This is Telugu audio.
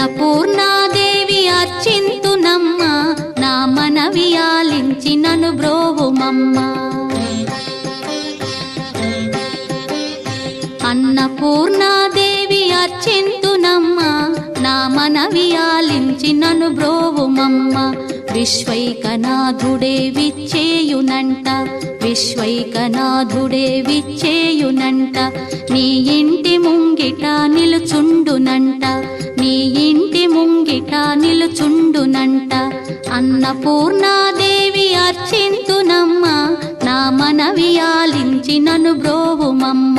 అన్నపూర్ణాదేవి అర్చింతునమ్మ, నా మనవి ఆలించి నను బ్రోవుమమ్మ. అన్నపూర్ణాదేవి అర్చింతునమ్మ, నా మనవి ఆలించి నను బ్రోవుమమ్మ. విశ్వైకనాథుడే విచ్చేయునంట, విశ్వైకనాథుడే విచ్చేయునంట. నీ ఇంటి ముంగిట నిలుచుండునంట, నీ ఇంటి ముంగిట నిలుచుండునంట. అన్నపూర్ణాదేవి అర్చింతునమ్మ, నా మనవి ఆలించి నను బ్రోవుమమ్మ.